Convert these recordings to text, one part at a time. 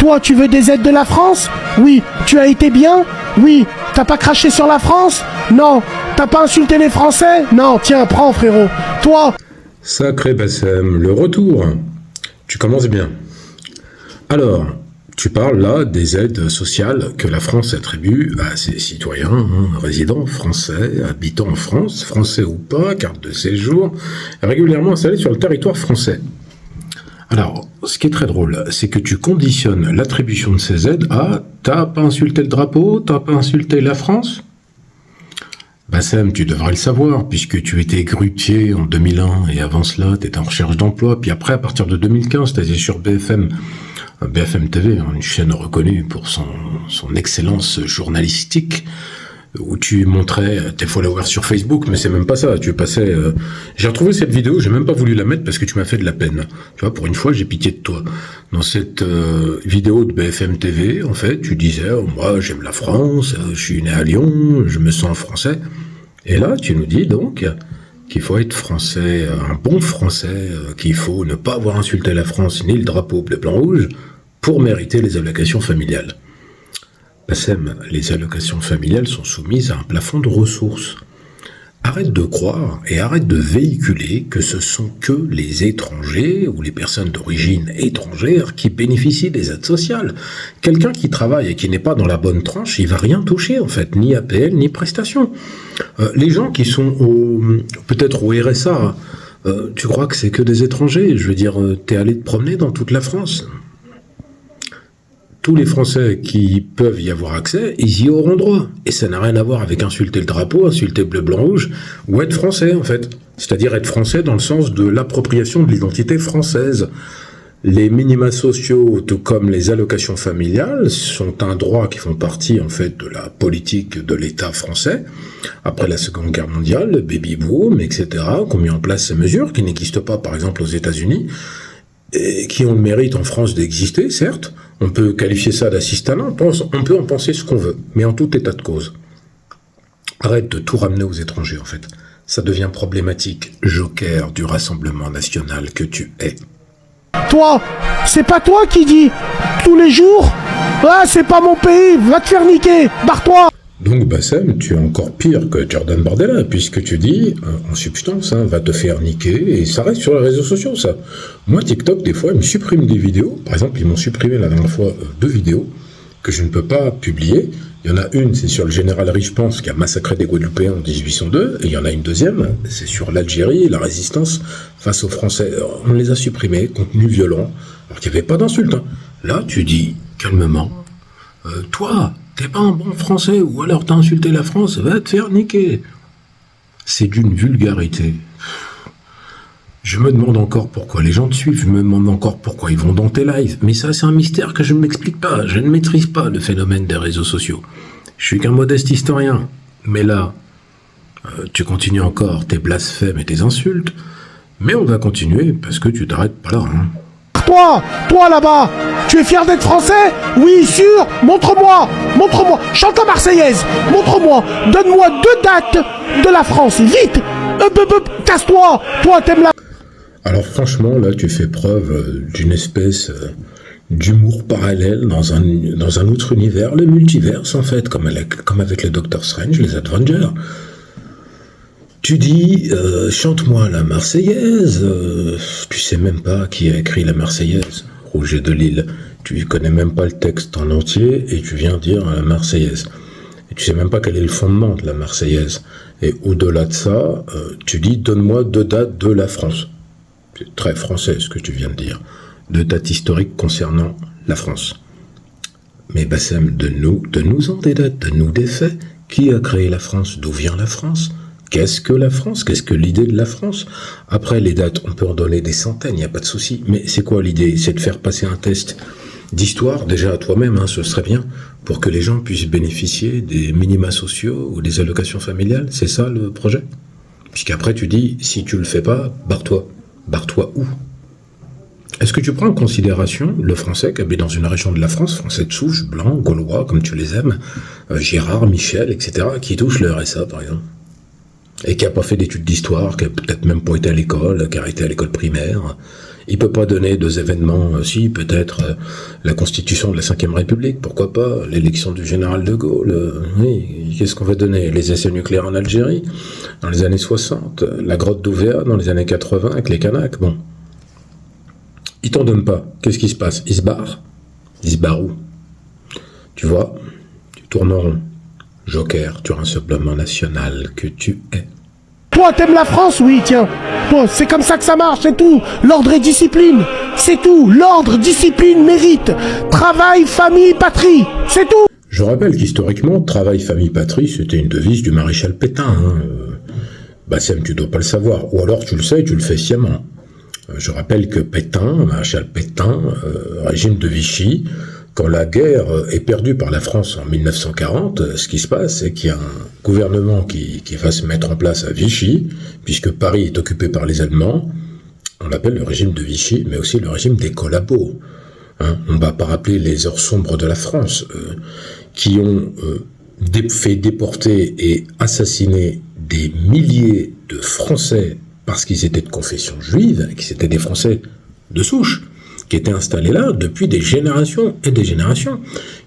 Toi, tu veux des aides de la France? Oui. Tu as été bien? Oui. T'as pas craché sur la France? Non. T'as pas insulté les Français? Non. Tiens, prends, frérot. Toi. Sacré Bassem, le retour. Tu commences bien. Alors, tu parles là des aides sociales que la France attribue à ses citoyens, résidents français, habitant en France, français ou pas, carte de séjour, régulièrement installés sur le territoire français. Alors, ce qui est très drôle, c'est que tu conditionnes l'attribution de ces aides à « t'as pas insulté le drapeau, t'as pas insulté la France ?» Bassem, tu devrais le savoir, puisque tu étais grutier en 2001, et avant cela, tu étais en recherche d'emploi, puis après, à partir de 2015, tu étais sur BFM TV, une chaîne reconnue pour son excellence journalistique, où tu montrais tes followers sur Facebook, mais c'est même pas ça, tu passais... J'ai retrouvé cette vidéo, j'ai même pas voulu la mettre parce que tu m'as fait de la peine. Tu vois, pour une fois, j'ai pitié de toi. Dans cette vidéo de BFM TV, en fait, tu disais « Moi, j'aime la France, je suis né à Lyon, je me sens français ». Et là, tu nous dis donc qu'il faut être français, un bon français, qu'il faut ne pas avoir insulté la France ni le drapeau bleu, blanc, rouge pour mériter les allocations familiales. Bassem, les allocations familiales sont soumises à un plafond de ressources. Arrête de croire et arrête de véhiculer que ce sont que les étrangers ou les personnes d'origine étrangère qui bénéficient des aides sociales. Quelqu'un qui travaille et qui n'est pas dans la bonne tranche, il va rien toucher en fait, ni APL ni prestations. Les gens qui sont peut-être au RSA, tu crois que c'est que des étrangers? Je veux dire, t'es allé te promener dans toute la France. Tous les Français qui peuvent y avoir accès, ils y auront droit. Et ça n'a rien à voir avec insulter le drapeau, insulter bleu, blanc, rouge, ou être français, en fait. C'est-à-dire être français dans le sens de l'appropriation de l'identité française. Les minima sociaux, tout comme les allocations familiales, sont un droit qui font partie, en fait, de la politique de l'État français. Après la Seconde Guerre mondiale, le baby-boom, etc., qui ont mis en place ces mesures, qui n'existent pas, par exemple, aux États-Unis, et qui ont le mérite en France d'exister, certes. On peut qualifier ça d'assistanat, on peut en penser ce qu'on veut, mais en tout état de cause. Arrête de tout ramener aux étrangers, en fait. Ça devient problématique, joker du Rassemblement national que tu es. Toi, c'est pas toi qui dis tous les jours « Ah, c'est pas mon pays, va te faire niquer, barre-toi !» Donc Bassem, tu es encore pire que Jordan Bardella, puisque tu dis, en substance, va te faire niquer, et ça reste sur les réseaux sociaux, ça. Moi, TikTok, des fois, ils me suppriment des vidéos. Par exemple, ils m'ont supprimé la dernière fois 2 vidéos que je ne peux pas publier. Il y en a une, c'est sur le général Richepanse qui a massacré des Guadeloupéens en 1802, et il y en a une deuxième, c'est sur l'Algérie et la résistance face aux Français. On les a supprimés, contenu violent, alors qu'il n'y avait pas d'insulte. Là, tu dis, calmement, toi, t'es pas un bon français, ou alors t'as insulté la France, va te faire niquer. C'est d'une vulgarité. Je me demande encore pourquoi les gens te suivent, je me demande encore pourquoi ils vont dans tes lives, mais ça c'est un mystère que je ne m'explique pas, je ne maîtrise pas le phénomène des réseaux sociaux. Je suis qu'un modeste historien, mais là, tu continues encore tes blasphèmes et tes insultes, mais on va continuer parce que tu t'arrêtes pas là. Toi là-bas, tu es fier d'être français? Oui, sûr, montre-moi, chante la Marseillaise, montre-moi, donne-moi 2 dates de la France, vite, casse-toi, toi t'aimes la... Alors franchement, là, tu fais preuve d'une espèce d'humour parallèle dans un autre univers, le multiverse en fait, comme avec le Doctor Strange, les Avengers. Tu dis, chante-moi la Marseillaise, tu sais même pas qui a écrit la Marseillaise, Roger de Lille, tu connais même pas le texte en entier et tu viens dire la Marseillaise. Et tu sais même pas quel est le fondement de la Marseillaise. Et au-delà de ça, tu dis, donne-moi 2 dates de la France. C'est très français ce que tu viens de dire. 2 dates historiques concernant la France. Mais Bassem, donne-nous-en des dates, donne-nous des faits. Qui a créé la France? D'où vient la France? Qu'est-ce que la France? Qu'est-ce que l'idée de la France? Après, les dates, on peut en donner des centaines, il n'y a pas de souci. Mais c'est quoi l'idée? C'est de faire passer un test d'histoire, déjà à toi-même, ce serait bien, pour que les gens puissent bénéficier des minima sociaux ou des allocations familiales. C'est ça le projet? Puisqu'après, tu dis, si tu le fais pas, barre-toi. Barre-toi où? Est-ce que tu prends en considération le français qui habite dans une région de la France, français de souche, blanc, gaulois, comme tu les aimes, Gérard, Michel, etc., qui touche le RSA, par exemple? Et qui n'a pas fait d'études d'histoire, qui n'a peut-être même pas été à l'école, qui a arrêté à l'école primaire, Il peut pas donner 2 événements, si, peut-être la constitution de la Ve République, pourquoi pas, l'élection du général de Gaulle, oui, qu'est-ce qu'on va donner? Les essais nucléaires en Algérie, dans les années 60, la grotte d'Ouvéa dans les années 80 avec les Kanaks, bon. Ils t'en donnent pas, qu'est-ce qui se passe? Ils se barrent. Ils se barrent où? Tu vois, tu tournes en rond. Joker, tu rassemblement national que tu es. Toi, t'aimes la France? Oui, tiens. Toi, c'est comme ça que ça marche, c'est tout. L'ordre et discipline. C'est tout. L'ordre, discipline, mérite. Travail, famille, patrie. C'est tout. Je rappelle qu'historiquement, travail, famille, patrie, c'était une devise du maréchal Pétain. Hein. Bassem, tu dois pas le savoir. Ou alors tu le sais et tu le fais sciemment. Je rappelle que Pétain, maréchal Pétain, régime de Vichy, quand la guerre est perdue par la France en 1940, ce qui se passe, c'est qu'il y a un gouvernement qui va se mettre en place à Vichy, puisque Paris est occupé par les Allemands. On l'appelle le régime de Vichy, mais aussi le régime des collabos. Hein, on ne va pas rappeler les heures sombres de la France, qui ont fait déporter et assassiner des milliers de Français parce qu'ils étaient de confession juive, qu'ils étaient des Français de souche, qui étaient installés là depuis des générations et des générations,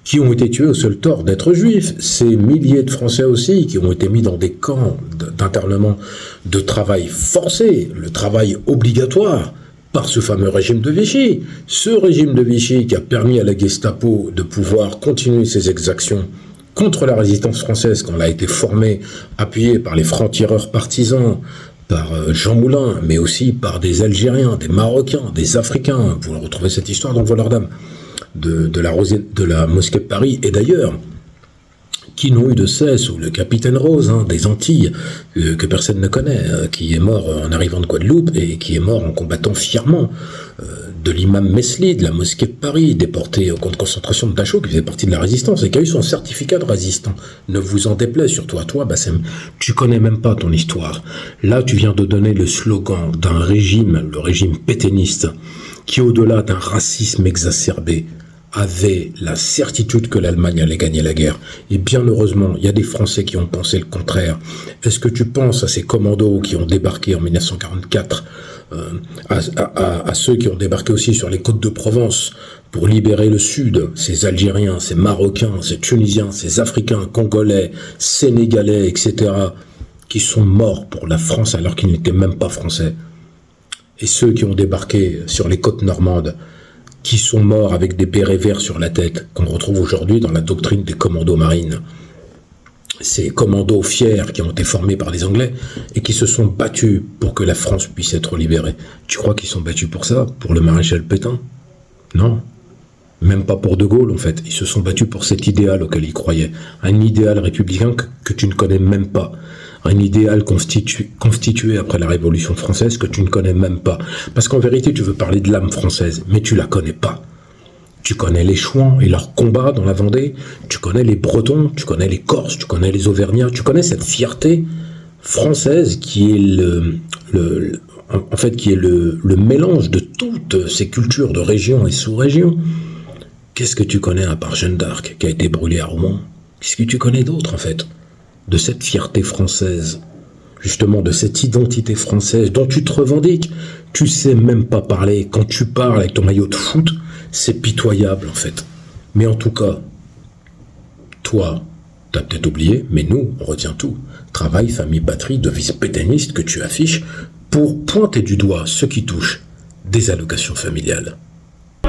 qui ont été tués au seul tort d'être juifs. Ces milliers de Français aussi, qui ont été mis dans des camps d'internement, de travail forcé, le travail obligatoire, par ce fameux régime de Vichy. Ce régime de Vichy qui a permis à la Gestapo de pouvoir continuer ses exactions contre la résistance française quand elle a été formée, appuyée par les francs-tireurs partisans, par Jean Moulin, mais aussi par des Algériens, des Marocains, des Africains. Vous retrouvez cette histoire dans Voleurs d'âme, de la mosquée de Paris et d'ailleurs, qui n'ont eu de cesse, ou le capitaine Rose, hein, des Antilles, que personne ne connaît, qui est mort en arrivant de Guadeloupe et qui est mort en combattant fièrement, de l'imam Mesli, de la mosquée de Paris, déporté au camp de concentration de Dachau, qui faisait partie de la résistance et qui a eu son certificat de résistant. Ne vous en déplaise, surtout à toi, Bassem, tu connais même pas ton histoire. Là, tu viens de donner le slogan d'un régime, le régime pétainiste, qui au-delà d'un racisme exacerbé, avait la certitude que l'Allemagne allait gagner la guerre. Et bien heureusement, il y a des Français qui ont pensé le contraire. Est-ce que tu penses à ces commandos qui ont débarqué en 1944, à ceux qui ont débarqué aussi sur les côtes de Provence pour libérer le Sud, ces Algériens, ces Marocains, ces Tunisiens, ces Africains, Congolais, Sénégalais, etc., qui sont morts pour la France alors qu'ils n'étaient même pas Français. Et ceux qui ont débarqué sur les côtes normandes, qui sont morts avec des bérets verts sur la tête, qu'on retrouve aujourd'hui dans la doctrine des commandos marines. Ces commandos fiers qui ont été formés par les Anglais et qui se sont battus pour que la France puisse être libérée. Tu crois qu'ils sont battus pour ça? Pour le maréchal Pétain? Non. Même pas pour De Gaulle, en fait. Ils se sont battus pour cet idéal auquel ils croyaient. Un idéal républicain que tu ne connais même pas. Un idéal constitué après la Révolution française que tu ne connais même pas. Parce qu'en vérité, tu veux parler de l'âme française, mais tu la connais pas. Tu connais les Chouans et leurs combats dans la Vendée, tu connais les Bretons, tu connais les Corses, tu connais les Auvergnats, tu connais cette fierté française qui est le mélange de toutes ces cultures de région et sous-région. Qu'est-ce que tu connais à part Jeanne d'Arc qui a été brûlée à Rouen? Qu'est-ce que tu connais d'autre en fait? De cette fierté française, justement de cette identité française dont tu te revendiques. Tu sais même pas parler. Quand tu parles avec ton maillot de foot, c'est pitoyable en fait. Mais en tout cas, toi, t'as peut-être oublié, mais nous, on retient tout. Travail, famille, patrie, devise pétainiste que tu affiches pour pointer du doigt ce qui touche des allocations familiales.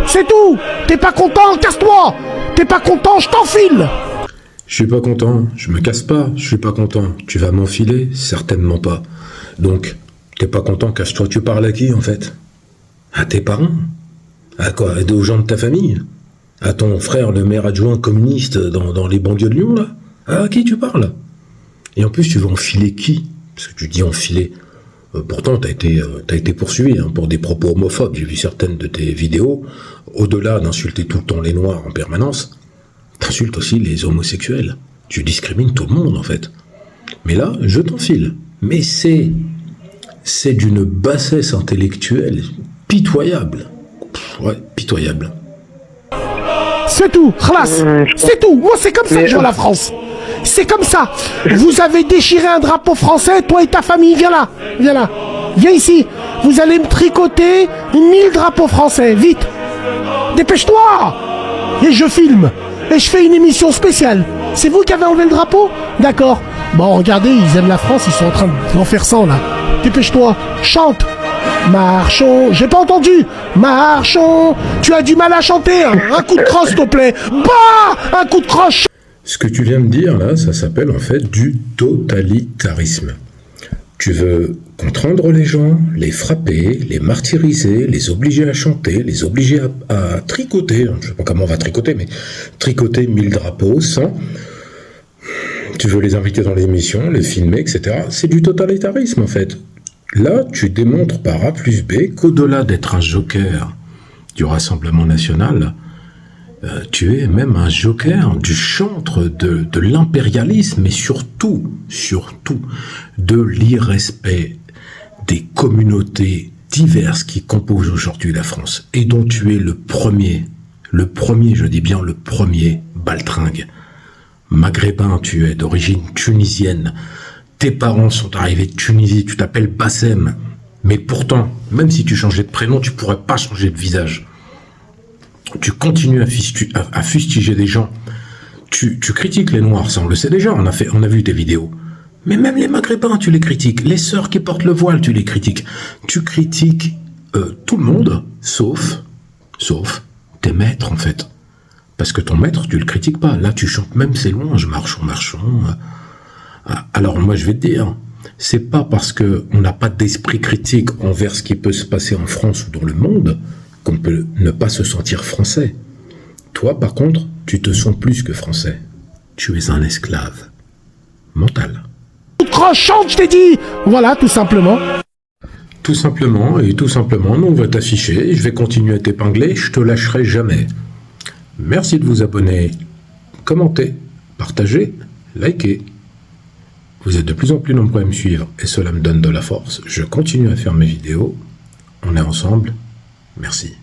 C'est tout. T'es pas content, casse-toi. T'es pas content, je t'enfile. Je suis pas content, je me casse pas, je suis pas content. Tu vas m'enfiler? Certainement pas. Donc, t'es pas content, casse-toi. Tu parles à qui, en fait? À tes parents? À quoi? Aux gens de ta famille? À ton frère, le maire adjoint communiste dans les banlieues de Lyon, là? À qui tu parles? Et en plus, tu veux enfiler qui? Parce que tu dis enfiler. Pourtant, t'as été poursuivi hein, pour des propos homophobes. J'ai vu certaines de tes vidéos. Au-delà d'insulter tout le temps les Noirs en permanence, t'insultes aussi les homosexuels. Tu discrimines tout le monde, en fait. Mais là, je t'enfile. Mais c'est d'une bassesse intellectuelle pitoyable. Ouais, pitoyable. C'est tout, khlas. C'est tout. Moi, c'est comme ça que je vois la France. C'est comme ça. Vous avez déchiré un drapeau français, toi et ta famille. Viens là. Viens là. Viens ici. Vous allez me tricoter 1000 drapeaux français. Vite. Dépêche-toi. Et je filme. Et je fais une émission spéciale. C'est vous qui avez enlevé le drapeau? D'accord. Bon, regardez, ils aiment la France, ils sont en train d'en faire 100 là. Dépêche-toi. Chante. Marchons. J'ai pas entendu. Marchons. Tu as du mal à chanter. Hein. Un coup de crosse, s'il te plaît. Bah, un coup de crosse. Ce que tu viens de dire là, ça s'appelle en fait du totalitarisme. Tu veux contraindre les gens, les frapper, les martyriser, les obliger à chanter, les obliger à tricoter, je ne sais pas comment on va tricoter, mais tricoter 1000 drapeaux sans... Tu veux les inviter dans l'émission, les filmer, etc. C'est du totalitarisme en fait. Là, tu démontres par A plus B qu'au-delà d'être un joker du Rassemblement national, tu es même un joker du chantre de l'impérialisme, mais surtout de l'irrespect des communautés diverses qui composent aujourd'hui la France, et dont tu es le premier, je dis bien le premier baltringue. Maghrébin, tu es d'origine tunisienne, tes parents sont arrivés de Tunisie, tu t'appelles Bassem, mais pourtant, même si tu changeais de prénom, tu pourrais pas changer de visage. Tu continues à fustiger des gens. Tu critiques les Noirs, ça on le sait déjà, on a vu tes vidéos. Mais même les Maghrébins, tu les critiques. Les sœurs qui portent le voile, tu les critiques. Tu critiques tout le monde, sauf tes maîtres en fait. Parce que ton maître, tu le critiques pas. Là, tu chantes même ses louanges, marchons. Alors moi, je vais te dire, c'est pas parce que on n'a pas d'esprit critique envers ce qui peut se passer en France ou dans le monde qu'on peut ne pas se sentir français. Toi, par contre, tu te sens plus que français. Tu es un esclave mental. Chante, je t'ai dit. Voilà, tout simplement. Tout simplement, nous on va t'afficher, je vais continuer à t'épingler, je te lâcherai jamais. Merci de vous abonner, commentez, partagez, likez. Vous êtes de plus en plus nombreux à me suivre et cela me donne de la force. Je continue à faire mes vidéos. On est ensemble. Merci.